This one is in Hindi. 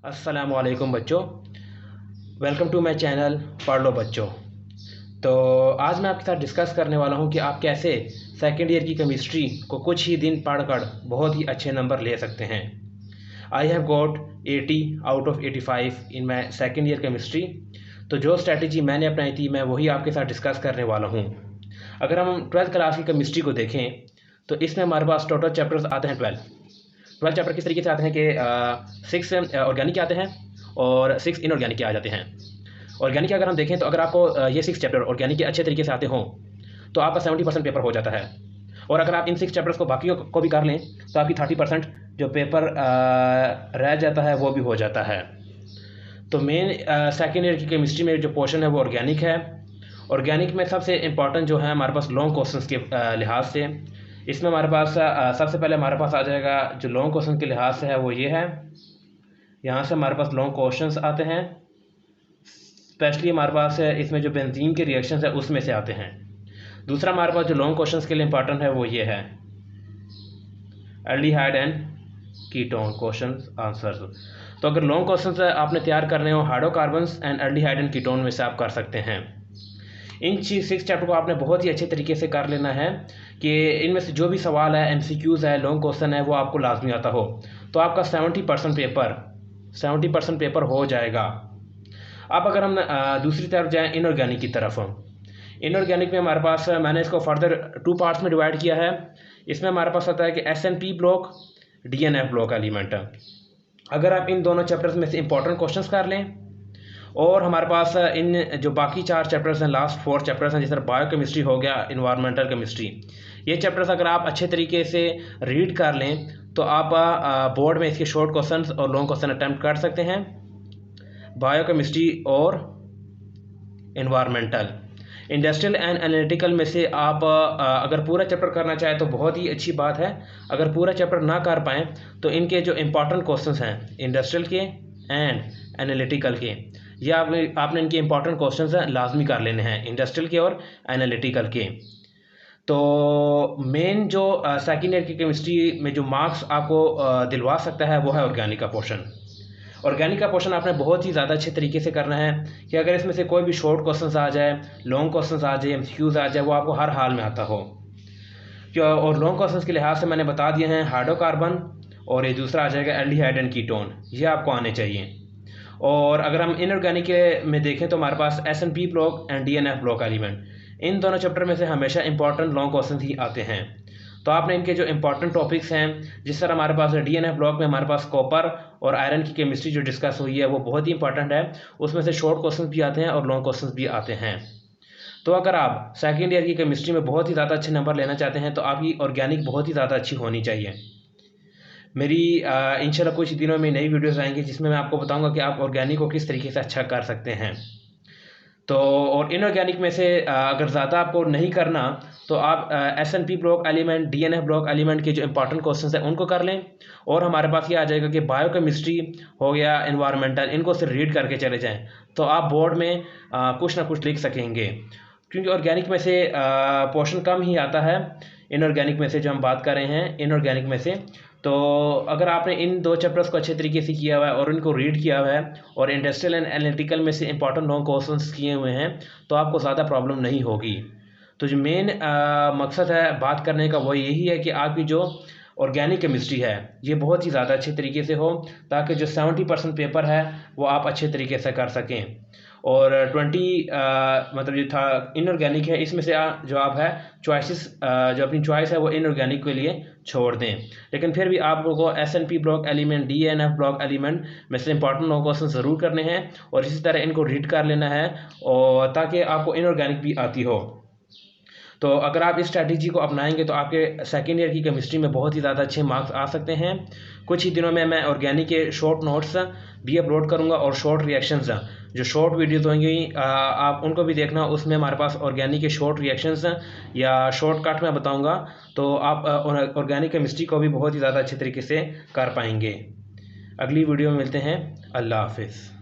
अस्सलामुअलैकुम बच्चों, वेलकम टू माय चैनल पढ़ लो बच्चों। तो आज मैं आपके साथ डिस्कस करने वाला हूं कि आप कैसे सेकेंड ईयर की केमिस्ट्री को कुछ ही दिन पढ़कर बहुत ही अच्छे नंबर ले सकते हैं। I have got 80 out of 85 in my second year chemistry. तो जो स्ट्रैटेजी मैंने अपनाई थी मैं वही आपके साथ डिस्कस करने वाला हूँ। अगर हम 12th क्लास की केमिस्ट्री को देखें तो इसमें हमारे पास टोटल चैप्टर्स आते हैं 12 चैप्टर किस तरीके से आते हैं कि 6 ऑर्गेनिक के आते हैं और 6 इनऑर्गेनिक के आ जाते हैं। ऑर्गेनिक अगर हम देखें तो अगर आपको ये 6 चैप्टर ऑर्गेनिक के अच्छे तरीके से आते हों तो आपका 70% पेपर हो जाता है। और अगर आप इन 6 चैप्टर्स को बाकी को भी कर लें तो आपकी 30% जो पेपर रह जाता है वो भी हो जाता है। तो मेन सेकेंड ईयर की केमिस्ट्री में जो पोर्शन है वो ऑर्गेनिक है। ऑर्गेनिक में सबसे इम्पॉर्टेंट जो है हमारे पास लॉन्ग क्वेश्चंस के लिहाज से, इसमें हमारे पास सबसे पहले हमारे पास आ जाएगा जो लॉन्ग क्वेश्चन के लिहाज से है वो ये है। यहाँ से हमारे पास लॉन्ग क्वेश्चंस आते हैं, स्पेशली हमारे पास इसमें जो बेंजीन के रिएक्शंस है उसमें से आते हैं। दूसरा हमारे पास जो लॉन्ग क्वेश्चंस के लिए इंपॉर्टेंट है वो ये है aldehyde and ketone questions answers. तो अगर लॉन्ग क्वेश्चंस आपने तैयार करने हो hydrocarbons and aldehyde and ketone में से आप कर सकते हैं। इन 6 चैप्टर को आपने बहुत ही अच्छे तरीके से कर लेना है कि इनमें से जो भी सवाल है, एमसीक्यूज़ है, लॉन्ग क्वेश्चन है, वो आपको लाजमी आता हो तो आपका 70% पेपर हो जाएगा। अब अगर हम दूसरी तरफ जाएं इनऑर्गेनिक की तरफ, इनऑर्गेनिक में हमारे पास मैंने इसको फर्दर 2 पार्ट्स में डिवाइड किया है। इसमें हमारे पास आता है कि SNP block, DNF block element. अगर आप इन दोनों चैप्टर्स में से इंपॉर्टेंट क्वेश्चंस कर लें और हमारे पास इन जो बाकी 4 चैप्टर्स हैं, लास्ट 4 चैप्टर्स हैं, जैसे बायो केमिस्ट्री हो गया, इन्वायरमेंटल केमिस्ट्री, ये चैप्टर्स अगर आप अच्छे तरीके से रीड कर लें तो आप बोर्ड में इसके शॉर्ट क्वेश्चंस और लॉन्ग क्वेश्चन अटैम्प्ट कर सकते हैं। बायो केमिस्ट्री और इन्वायरमेंटल, इंडस्ट्रियल एंड एनालिटिकल में से आप अगर पूरा चैप्टर करना चाहें तो बहुत ही अच्छी बात है। अगर पूरा चैप्टर ना कर पाएँ तो इनके जो इंपॉर्टेंट क्वेश्चंस हैं इंडस्ट्रियल के एंड एनालिटिकल के, ये आपने इनके इंपॉर्टेंट क्वेश्चंस हैं लाजमी कर लेने हैं, इंडस्ट्रियल के और एनालिटिकल के। तो मेन जो सेकेंड ईयर की केमिस्ट्री में जो मार्क्स आपको दिलवा सकता है वो है ऑर्गेनिक का पोर्शन। ऑर्गेनिक का पोर्शन आपने बहुत ही ज़्यादा अच्छे तरीके से करना है कि अगर इसमें से कोई भी शॉर्ट क्वेश्चन आ जाए, लॉन्ग क्वेश्चन आ जाए, एमसीक्यूज आ जाए, वो आपको हर हाल में आता हो। और लॉन्ग क्वेश्चन के लिहाज से मैंने बता दिए हैं हाइड्रोकार्बन और ये दूसरा आ जाएगा एल्डिहाइड एंड कीटोन, ये आपको आने चाहिए। और अगर हम इनऑर्गेनिक में देखें तो हमारे पास SNP block and DNF block element, इन दोनों चैप्टर में से हमेशा इंपॉर्टेंट लॉन्ग क्वेश्चन ही आते हैं। तो आपने इनके जो इंपॉर्टेंट टॉपिक्स हैं, जिस तरह हमारे पास DNF ब्लॉक में हमारे पास कॉपर और आयरन की केमिस्ट्री जो डिस्कस हुई है वो बहुत ही इंपॉर्टेंट है, उसमें से शॉर्ट क्वेश्चन भी आते हैं और लॉन्ग क्वेश्चन भी आते हैं। तो अगर आप सेकेंड ईयर की केमिस्ट्री में बहुत ही ज़्यादा अच्छे नंबर लेना चाहते हैं तो आपकी ऑर्गेनिक बहुत ही ज़्यादा अच्छी होनी चाहिए। मेरी इंशाल्लाह कुछ दिनों में नई वीडियोस आएंगी जिसमें मैं आपको बताऊंगा कि आप ऑर्गेनिक को किस तरीके से अच्छा कर सकते हैं। तो और इनऑर्गेनिक में से अगर ज़्यादा आपको नहीं करना तो आप SNP block element, DNF block element के जो इंपॉर्टेंट क्वेश्चंस हैं उनको कर लें। और हमारे पास ये आ जाएगा कि बायो केमिस्ट्री हो गया, इन्वायरमेंटल, इनको सिर्फ रीड करके चले जाएँ तो आप बोर्ड में कुछ ना कुछ लिख सकेंगे, क्योंकि ऑर्गेनिक में से पोर्शन कम ही आता है। इनऑर्गेनिक में से जो हम बात कर रहे हैं इनऑर्गेनिक में से, तो अगर आपने इन 2 चैप्टर्स को अच्छे तरीके से किया हुआ है और इनको रीड किया हुआ है और इंडस्ट्रियल एंड एनालिटिकल में से इंपॉर्टेंट लॉन्ग क्वेश्चंस किए हुए हैं तो आपको ज़्यादा प्रॉब्लम नहीं होगी। तो जो मेन मकसद है बात करने का वो यही है कि आपकी जो ऑर्गेनिक केमिस्ट्री है ये बहुत ही ज़्यादा अच्छे तरीके से हो ताकि जो 70% पेपर है वो आप अच्छे तरीके से कर सकें। और 20 मतलब जो था इनऑर्गेनिक है, इसमें से जो आप है चॉइसेस जो अपनी चॉइस है वो इनऑर्गेनिक के लिए छोड़ दें। लेकिन फिर भी आप लोगों को SNP block element, DNF block element में से इंपॉर्टेंट लॉन्ग क्वेश्चन ज़रूर करने हैं और इसी तरह इनको रीड कर लेना है और ताकि आपको इनऑर्गेनिक भी आती हो। तो अगर आप इस स्ट्रैटेजी को अपनाएंगे तो आपके सेकेंड ईयर की केमिस्ट्री में बहुत ही ज़्यादा अच्छे मार्क्स आ सकते हैं। कुछ ही दिनों में मैं ऑर्गेनिक के शॉर्ट नोट्स भी अपलोड करूंगा और शॉर्ट रिएक्शंस, जो शॉर्ट वीडियोस होंगी आप उनको भी देखना। उसमें हमारे पास ऑर्गेनिक के शॉर्ट रिएक्शंस या शॉर्टकट मैं बताऊंगा तो आप ऑर्गेनिक केमिस्ट्री को भी बहुत ही ज़्यादा अच्छे तरीके से कर पाएंगे। अगली वीडियो में मिलते हैं। अल्लाह हाफिज़।